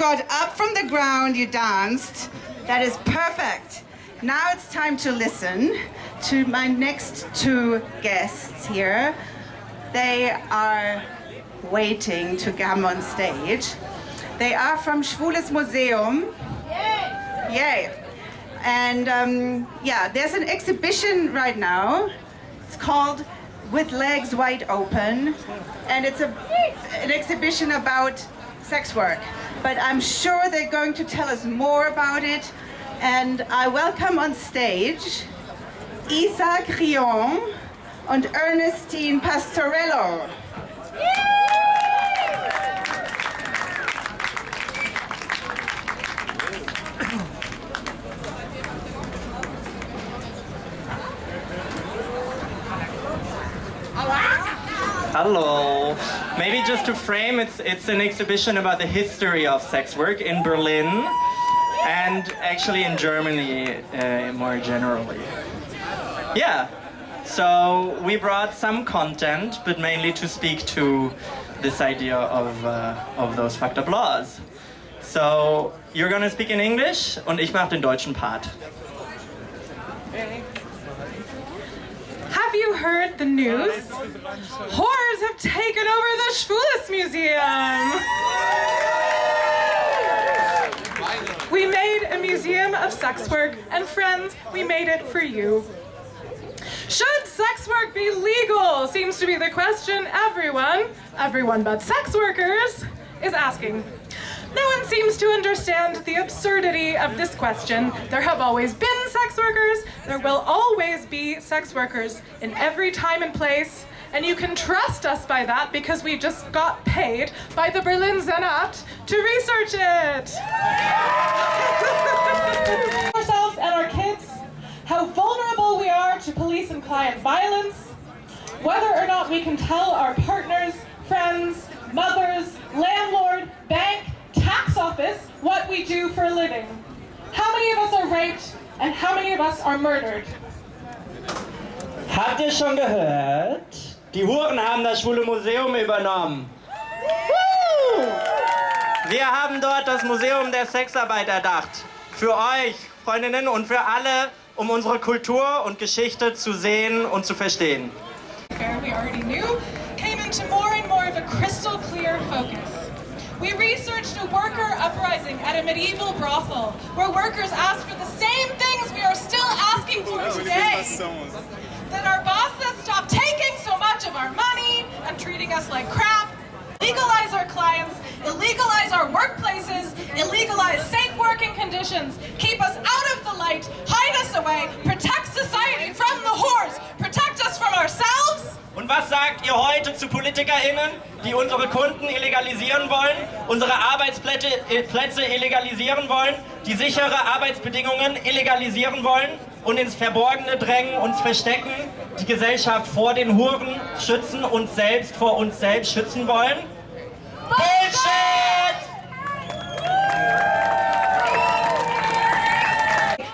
got up from the ground, you danced. That is perfect. Now it's time to listen to my next two guests here. They are waiting to come on stage. They are from Schwules Museum. Yay! Yay! And yeah, there's an exhibition right now. It's called With Legs Wide Open. And it's an exhibition about sex work. But I'm sure they're going to tell us more about it. And I welcome on stage Isa Crion and Ernestine Pastorello. Hello. Maybe just to frame, it's an exhibition about the history of sex work in Berlin and actually in Germany more generally. Yeah, so we brought some content, but mainly to speak to this idea of those fucked up laws. So you're gonna speak in English und ich mache den deutschen Part. Have you heard the news? Whores have taken over the Schwules Museum! We made a museum of sex work, and friends, we made it for you. Should sex work be legal? Seems to be the question everyone but sex workers, is asking. No one seems to understand the absurdity of this question. There have always been sex workers. There will always be sex workers in every time and place. And you can trust us by that because we just got paid by the Berlin Senat to research it. Ourselves and our kids, how vulnerable we are to police and client violence, whether or not we can tell our partners, friends, mothers, landlord, bank, tax office what we do for a living. How many of us are raped and how many of us are murdered? Habt ihr schon gehört? Die Huren haben das Schwule Museum übernommen. Wir haben dort das Museum der Sexarbeit erdacht. Für euch, Freundinnen, und für alle, um unsere Kultur und Geschichte zu sehen und zu verstehen. We already knew, came into more and more of a crystal clear focus. We researched a worker uprising at a medieval brothel, where workers asked for the same things we are still asking for today. That our bosses stop taking so much of our money and treating us like crap, legalize our clients, illegalize our workplaces, illegalize safe working conditions, keep us out of the light, hide us away, protect society from the whores, protect us from ourselves. Und was sagt ihr heute zu PolitikerInnen, die unsere Kunden illegalisieren wollen, unsere Arbeitsplätze illegalisieren wollen, die sichere Arbeitsbedingungen illegalisieren wollen und ins Verborgene drängen, uns verstecken, die Gesellschaft vor den Huren schützen, uns selbst vor uns selbst schützen wollen? Bullshit!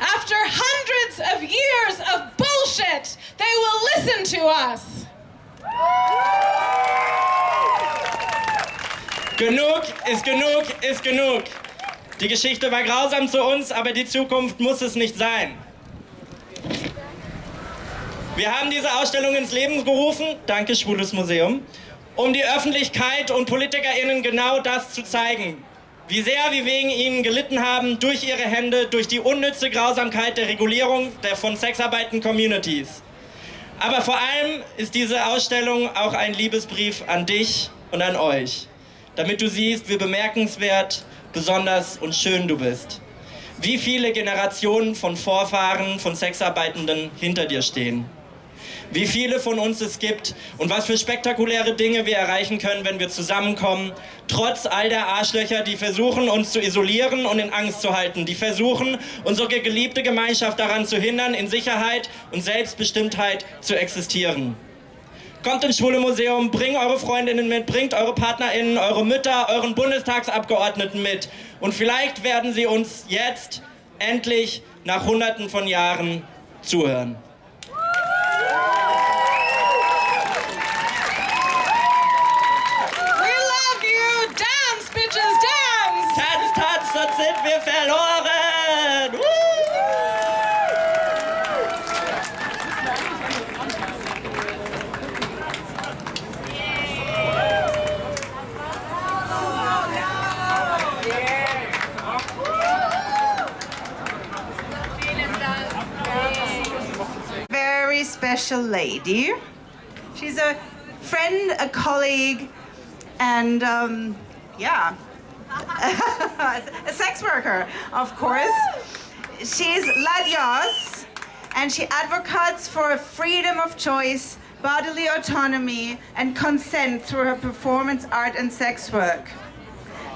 After hundreds of years of bullshit, they will listen to us. Genug ist genug ist genug. Die Geschichte war grausam zu uns, aber die Zukunft muss es nicht sein. Wir haben diese Ausstellung ins Leben gerufen, danke Schwules Museum, um die Öffentlichkeit und PolitikerInnen genau das zu zeigen. Wie sehr wir wegen ihnen gelitten haben durch ihre Hände, durch die unnütze Grausamkeit der Regulierung von sexarbeitenden Communities. Aber vor allem ist diese Ausstellung auch ein Liebesbrief an dich und an euch, damit du siehst, wie bemerkenswert, besonders und schön du bist. Wie viele Generationen von Vorfahren von Sexarbeitenden hinter dir stehen. Wie viele von uns es gibt und was für spektakuläre Dinge wir erreichen können, wenn wir zusammenkommen, trotz all der Arschlöcher, die versuchen, uns zu isolieren und in Angst zu halten, die versuchen, unsere geliebte Gemeinschaft daran zu hindern, in Sicherheit und Selbstbestimmtheit zu existieren. Kommt ins Schwule Museum, bringt eure Freundinnen mit, bringt eure PartnerInnen, eure Mütter, euren Bundestagsabgeordneten mit. Und vielleicht werden sie uns jetzt endlich nach Hunderten von Jahren zuhören. We love you! Dance, bitches, dance! Tanz, special lady. She's a friend, a colleague, and yeah, a sex worker, of course. She's Ladios, and she advocates for freedom of choice, bodily autonomy, and consent through her performance art and sex work.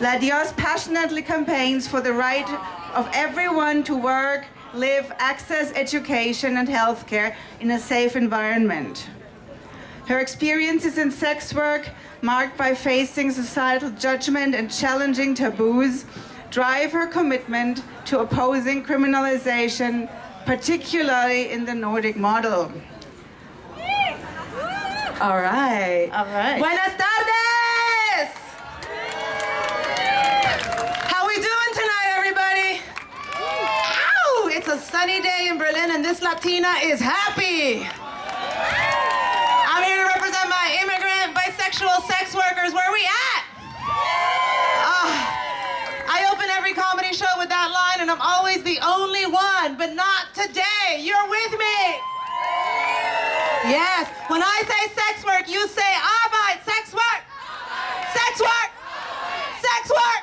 Ladios passionately campaigns for the right of everyone to work, live, access education and healthcare in a safe environment. Her experiences in sex work, marked by facing societal judgment and challenging taboos, drive her commitment to opposing criminalization, particularly in the Nordic Model. All right. All right. Buenas tardes! How we doing tonight, everybody? Ow! It's a sunny day in Berlin, and this Latina is happy. I'm here to represent my immigrant, bisexual sex workers. Where are we at? I open every comedy show with that line, and I'm always the only one, but not today. You're with me. Yes, when I say sex work, you say Arbeit, sex work. Sex work. Sex work.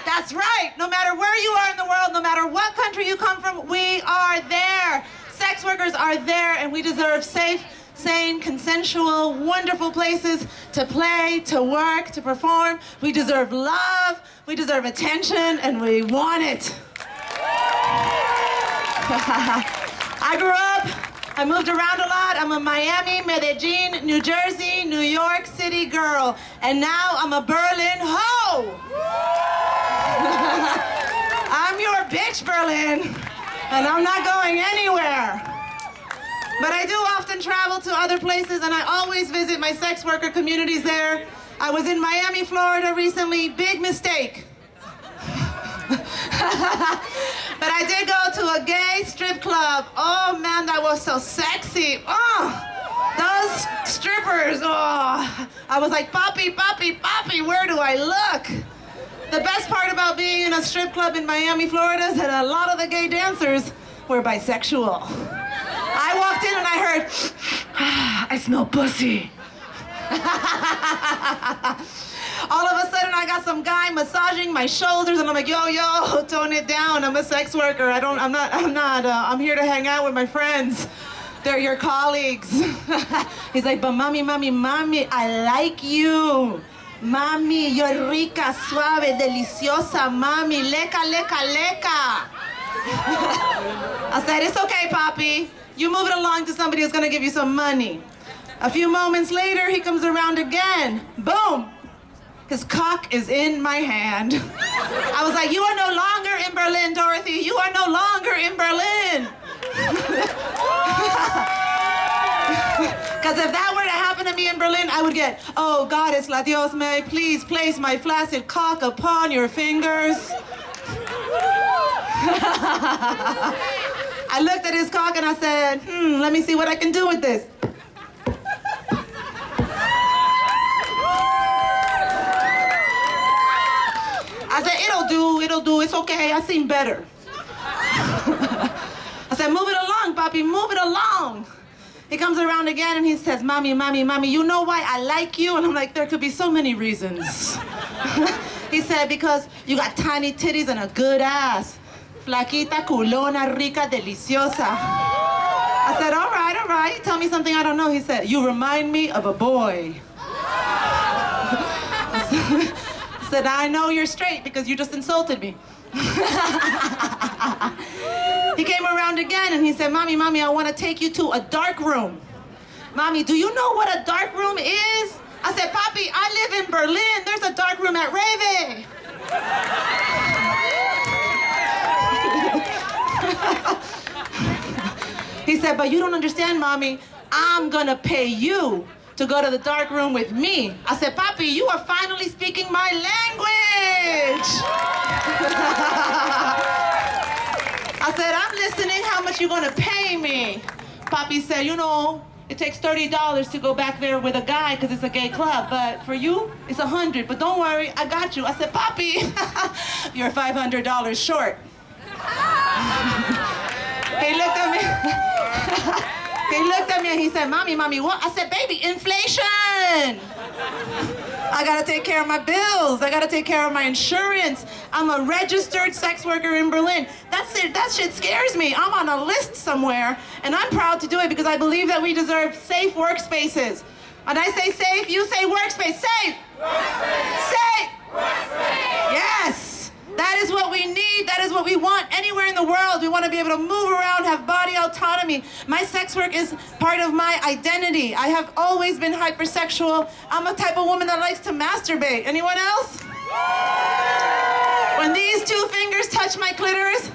That's right. No matter where you are in the world, no matter what country you come from, we are there. Sex workers are there, and we deserve safe, sane, consensual, wonderful places to play, to work, to perform. We deserve love, we deserve attention, and we want it. I grew up, I moved around a lot. I'm a Miami, Medellin, New Jersey, New York City girl. And now I'm a Berlin hoe. I'm your bitch, Berlin. And I'm not going anywhere. But I do often travel to other places, and I always visit my sex worker communities there. I was in Miami, Florida recently. Big mistake. But I did go to a gay strip club. Oh man, that was so sexy. Oh, those strippers. Oh, I was like, papi, papi, papi, where do I look? The best part about being in a strip club in Miami, Florida is that a lot of the gay dancers were bisexual. I walked in and I heard, I smell pussy. All of a sudden I got some guy massaging my shoulders and I'm like, yo, tone it down. I'm a sex worker. I'm here to hang out with my friends. They're your colleagues. He's like, but mami, I like you. Mami, you're rica, suave, deliciosa, mami, leca, leca, leca. I said, it's okay, papi. You move it along to somebody who's gonna give you some money. A few moments later, he comes around again. Boom! His cock is in my hand. I was like, you are no longer in Berlin, Dorothy. You are no longer in Berlin. Because if that were to happen to me in Berlin, I would get, oh, Goddess, la Dios me, please place my flaccid cock upon your fingers. I looked at his cock and I said, let me see what I can do with this. I said, it'll do, it's okay, I've seen better. I said, move it along, papi, move it along. He comes around again and he says, mami, you know why I like you? And I'm like, there could be so many reasons. He said, because you got tiny titties and a good ass. Flaquita, culona, rica, deliciosa. I said, all right, tell me something I don't know. He said, you remind me of a boy. I said, I know you're straight because you just insulted me. He came around again and he said, Mami, I want to take you to a dark room. Mami, do you know what a dark room is? I said, Papi, I live in Berlin. There's a dark room at Reve. He said, but you don't understand, Mommy. I'm gonna pay you to go to the dark room with me. I said, Papi, you are finally speaking my language. I said, I'm listening. How much you gonna pay me? Papi said, you know, it takes $30 to go back there with a guy because it's a gay club. But for you, it's $100. But don't worry, I got you. I said, Papi, you're $500 short. He looked at me. He looked at me and he said, Mommy, what? I said, baby, inflation. I gotta take care of my bills. I gotta take care of my insurance. I'm a registered sex worker in Berlin. That's it. That shit scares me. I'm on a list somewhere, and I'm proud to do it because I believe that we deserve safe workspaces. When I say safe, you say workspace. Safe! Workspace! Safe! Workspace! Yes! That is what we need. That is what we want anywhere in the world. We want to be able to move around, have body autonomy. My sex work is part of my identity. I have always been hypersexual. I'm a type of woman that likes to masturbate. Anyone else? When these two fingers touch my clitoris,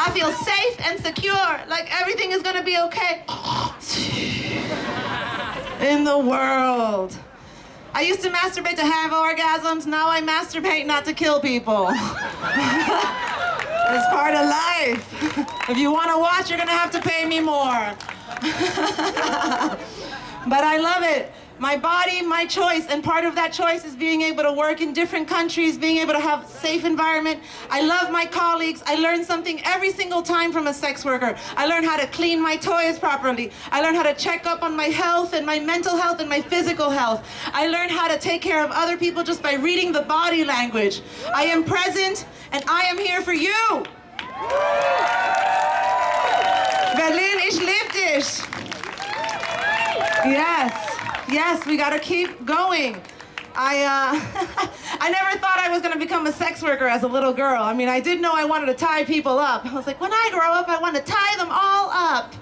I feel safe and secure, like everything is gonna be okay in the world. I used to masturbate to have orgasms. Now I masturbate not to kill people. It's part of life. If you want to watch, you're going to have to pay me more. But I love it. My body, my choice, and part of that choice is being able to work in different countries, being able to have a safe environment. I love my colleagues. I learn something every single time from a sex worker. I learn how to clean my toys properly. I learn how to check up on my health and my mental health and my physical health. I learn how to take care of other people just by reading the body language. I am present, and I am here for you. Berlin, ich liebe dich. Yes. Yes, we gotta keep going. I never thought I was gonna become a sex worker as a little girl. I mean, I did know I wanted to tie people up. I was like, when I grow up, I want to tie them all up.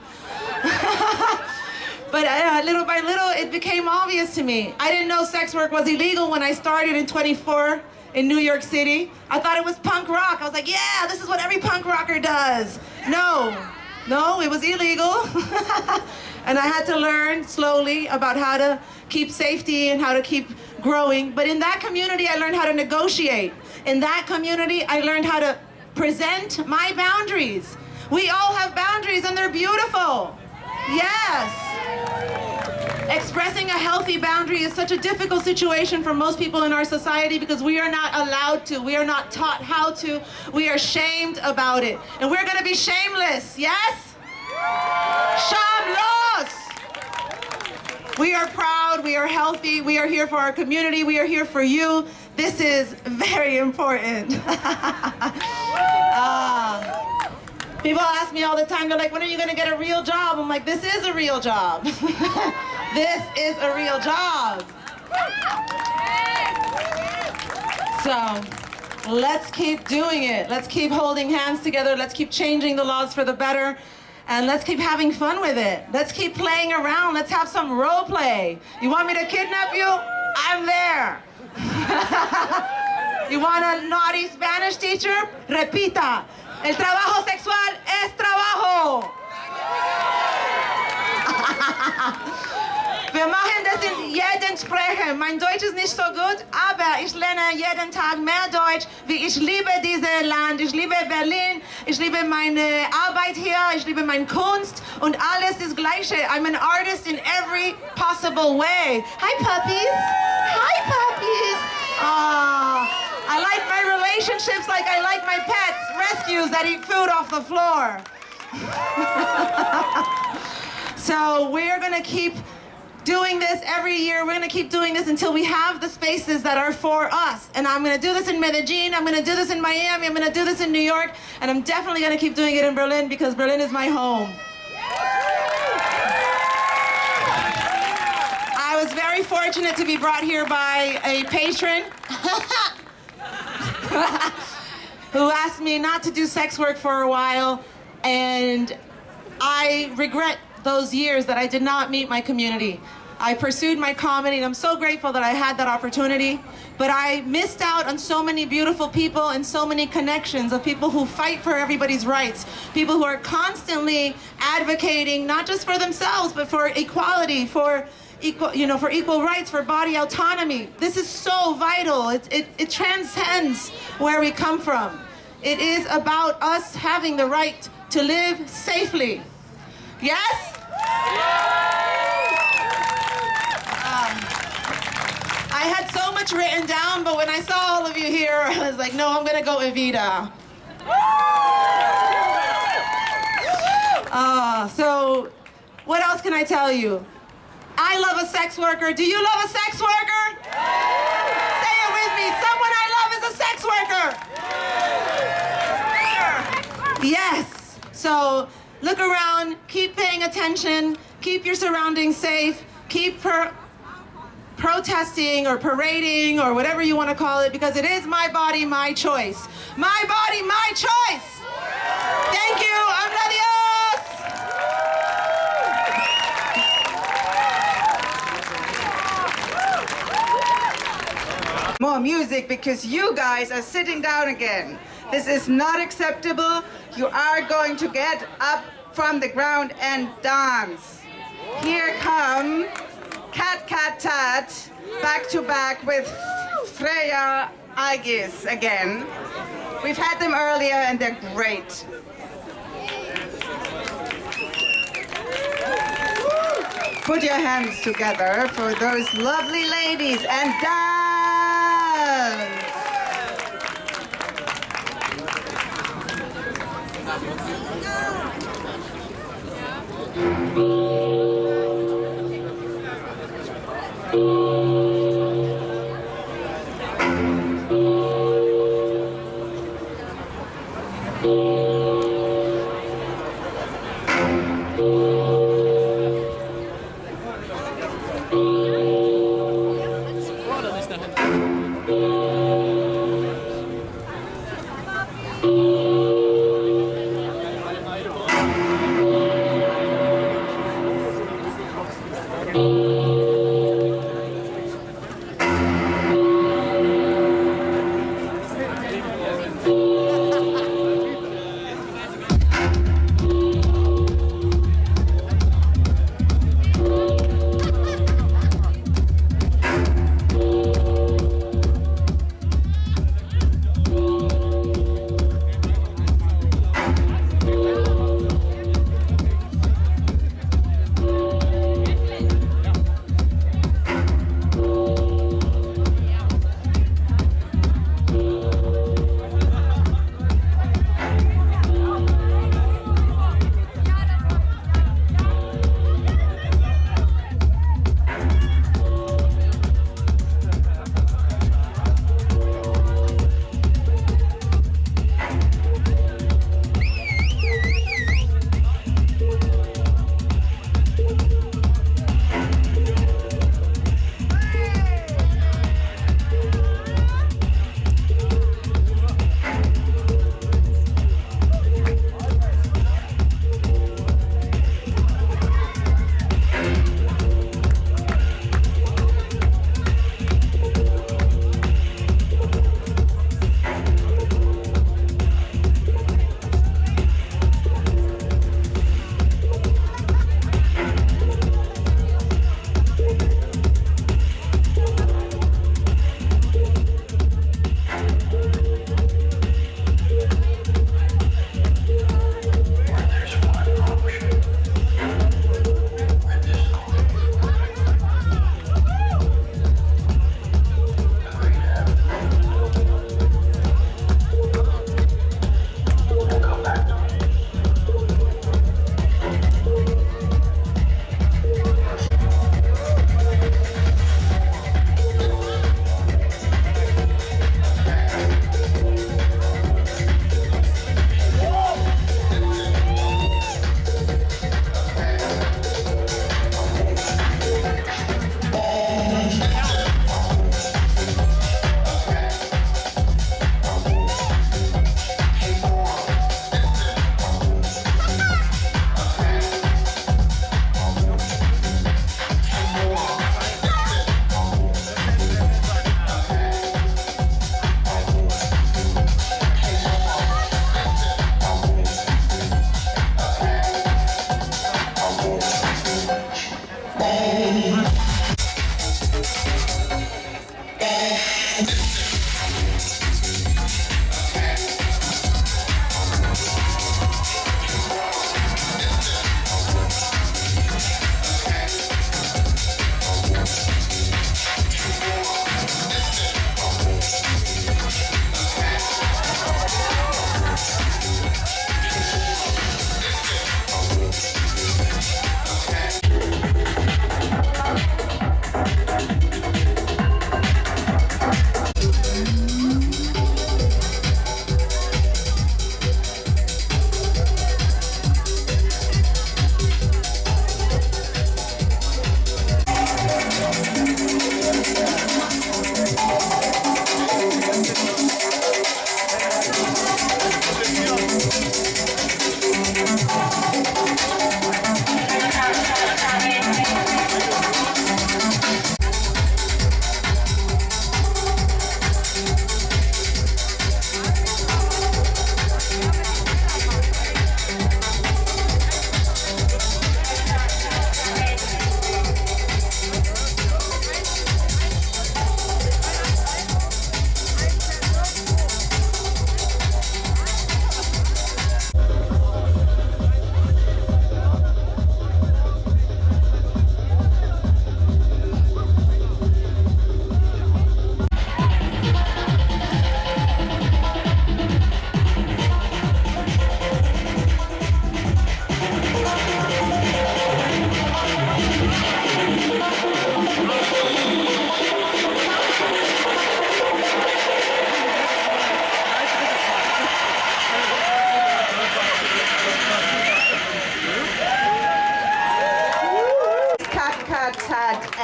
But little by little, it became obvious to me. I didn't know sex work was illegal when I started in 24 in New York City. I thought it was punk rock. I was like, yeah, this is what every punk rocker does. No, it was illegal. And I had to learn slowly about how to keep safety and how to keep growing. But in that community, I learned how to negotiate. In that community, I learned how to present my boundaries. We all have boundaries and they're beautiful. Yes. Expressing a healthy boundary is such a difficult situation for most people in our society because we are not allowed to. We are not taught how to. We are shamed about it. And we're going to be shameless. Yes? Shameless! We are proud, we are healthy, we are here for our community, we are here for you. This is very important. People ask me all the time, they're like, when are you gonna get a real job? I'm like, this is a real job. This is a real job. So, let's keep doing it. Let's keep holding hands together. Let's keep changing the laws for the better. And let's keep having fun with it. Let's keep playing around. Let's have some role play. You want me to kidnap you? I'm there. You want a naughty Spanish teacher? Repita. El trabajo sexual es trabajo. Wir machen das in jeden Sprache. Mein Deutsch ist nicht so gut, aber ich lerne jeden Tag mehr Deutsch, wie ich liebe dieses Land. Ich liebe Berlin, ich liebe meine Arbeit hier, ich liebe meine Kunst und alles ist Gleiche. I'm an artist in every possible way. Hi puppies. Hi puppies. I like my relationships like I like my pets, rescues that eat food off the floor. So we're gonna keep doing this every year. We're gonna keep doing this until we have the spaces that are for us. And I'm gonna do this in Medellin, I'm gonna do this in Miami, I'm gonna do this in New York, and I'm definitely gonna keep doing it in Berlin because Berlin is my home. I was very fortunate to be brought here by a patron who asked me not to do sex work for a while, and I regret those years that I did not meet my community. I pursued my comedy, and I'm so grateful that I had that opportunity, but I missed out on so many beautiful people and so many connections of people who fight for everybody's rights, people who are constantly advocating not just for themselves, but for equality, for equal rights, for body autonomy. This is so vital. It transcends where we come from. It is about us having the right to live safely. Yes? I had so much written down, but when I saw all of you here, I was like, no, I'm gonna go Evita. So, what else can I tell you? I love a sex worker. Do you love a sex worker? Say it with me. Someone I love is a sex worker. Yes. So, look around, keep paying attention, keep your surroundings safe, keep protesting or parading or whatever you want to call it, because it is my body, my choice. My body, my choice. Thank you. Adios. More music because you guys are sitting down again. This is not acceptable. You are going to get up from the ground and dance. Here come Cat Cat Tat, back to back with Freya Aegis again. We've had them earlier and they're great. Put your hands together for those lovely ladies and dance.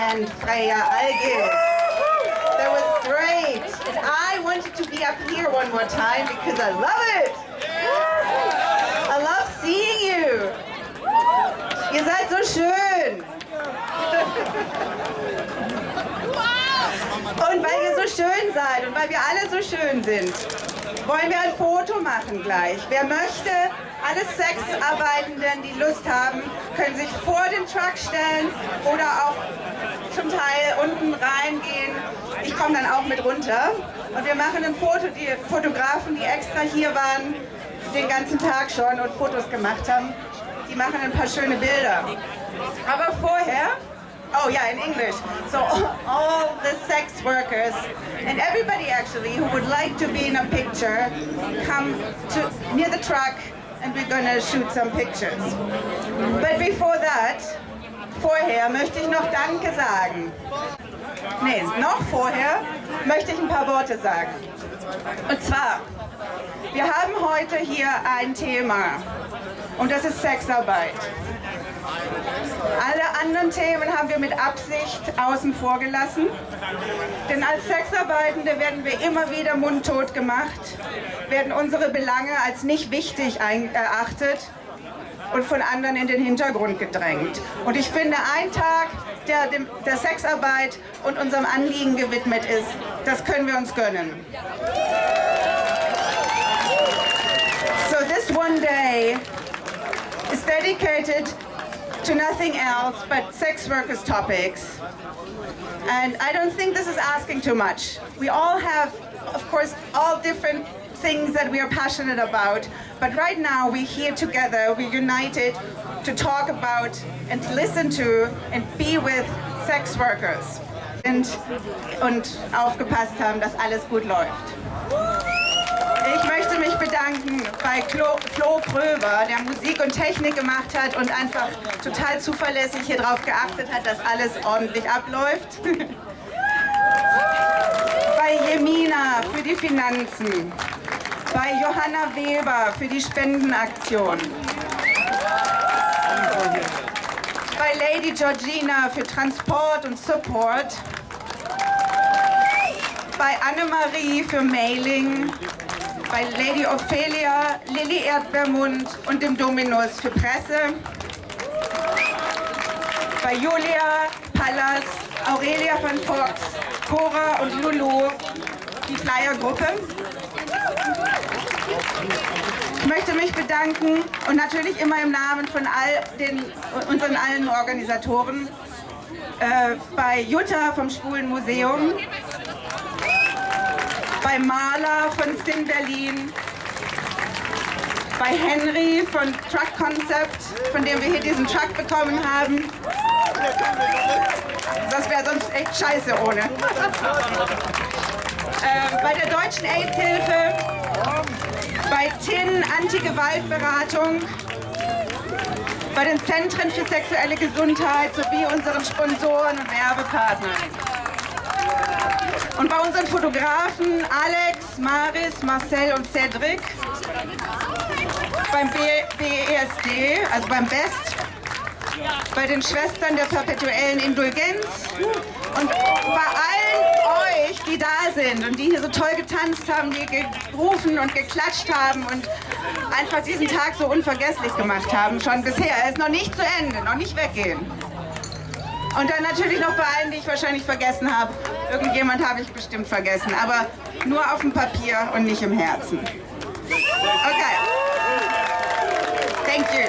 and Freya Algis. That was great. And I wanted to be up here one more time because I love it. I love seeing you. Ihr seid so schön. Und weil ihr so schön seid und weil wir alle so schön sind, wollen wir ein Foto machen gleich. Wer möchte, alle Sexarbeitenden, die Lust haben, können sich vor den Truck stellen oder auch zum Teil unten reingehen. Ich komme dann auch mit runter und wir machen ein Foto. Die Fotografen, die extra hier waren, den ganzen Tag schon und Fotos gemacht haben, die machen ein paar schöne Bilder. Aber vorher, oh yeah, in English. So all the sex workers and everybody actually who would like to be in a picture, come to near the truck and we're gonna shoot some pictures. But before that, vorher möchte ich noch Danke sagen. Nee, noch vorher möchte ich ein paar Worte sagen. Und zwar, wir haben heute hier ein Thema und das ist Sexarbeit. Alle anderen Themen haben wir mit Absicht außen vor gelassen, denn als Sexarbeitende werden wir immer wieder mundtot gemacht, werden unsere Belange als nicht wichtig erachtet und von anderen in den Hintergrund gedrängt. Und ich finde, ein Tag, der Sexarbeit und unserem Anliegen gewidmet ist, das können wir uns gönnen. So this one day is dedicated to nothing else but sex workers topics. And I don't think this is asking too much. We all have, of course, all different things that we are passionate about. But right now we're here together, we're united to talk about and listen to and be with sex workers. Und aufgepasst haben, dass alles gut läuft. Ich möchte mich bedanken bei Flo Pröver, der Musik und Technik gemacht hat und einfach total zuverlässig hier drauf geachtet hat, dass alles ordentlich abläuft. Bei Jemina für die Finanzen. Bei Johanna Weber für die Spendenaktion. Bei Lady Georgina für Transport und Support. Bei Annemarie für Mailing. Bei Lady Ophelia, Lilly Erdbeermund und dem Dominus für Presse. Bei Julia, Pallas, Aurelia von Fox, Cora und Lulu, die Flyer-Gruppe. Ich möchte mich bedanken und natürlich immer im Namen von unseren allen Organisatoren, bei Jutta vom Schwulen Museum, bei Marla von Sin Berlin, bei Henry von Truck Concept, von dem wir hier diesen Truck bekommen haben. Das wäre sonst echt scheiße ohne. Bei der Deutschen AIDS-Hilfe, bei TIN Anti-Gewalt-Beratung, bei den Zentren für sexuelle Gesundheit sowie unseren Sponsoren und Werbepartnern. Und bei unseren Fotografen Alex, Maris, Marcel und Cedric, beim BESD, also beim BEST, bei den Schwestern der perpetuellen Indulgenz und bei allen euch, die da sind und die hier so toll getanzt haben, die gerufen und geklatscht haben und einfach diesen Tag so unvergesslich gemacht haben, schon bisher. Er ist noch nicht zu Ende, noch nicht weggehen. Und dann natürlich noch bei allen, die ich wahrscheinlich vergessen habe. Irgendjemand habe ich bestimmt vergessen, aber nur auf dem Papier und nicht im Herzen. Okay. Thank you.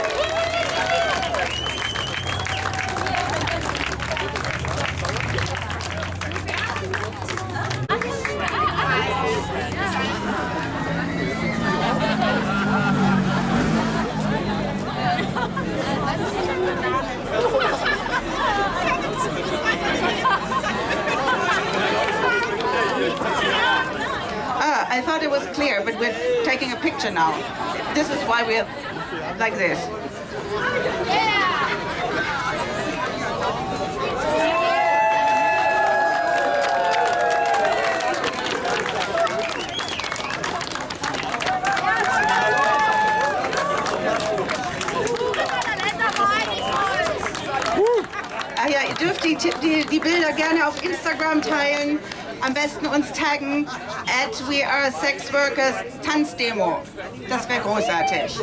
I thought it was clear, but we're taking a picture now. This is why we're like this. Ach ja, ihr dürft die Bilder gerne auf Instagram teilen. Am besten uns taggen @wearesexworkers Tanzdemo. Das wäre großartig.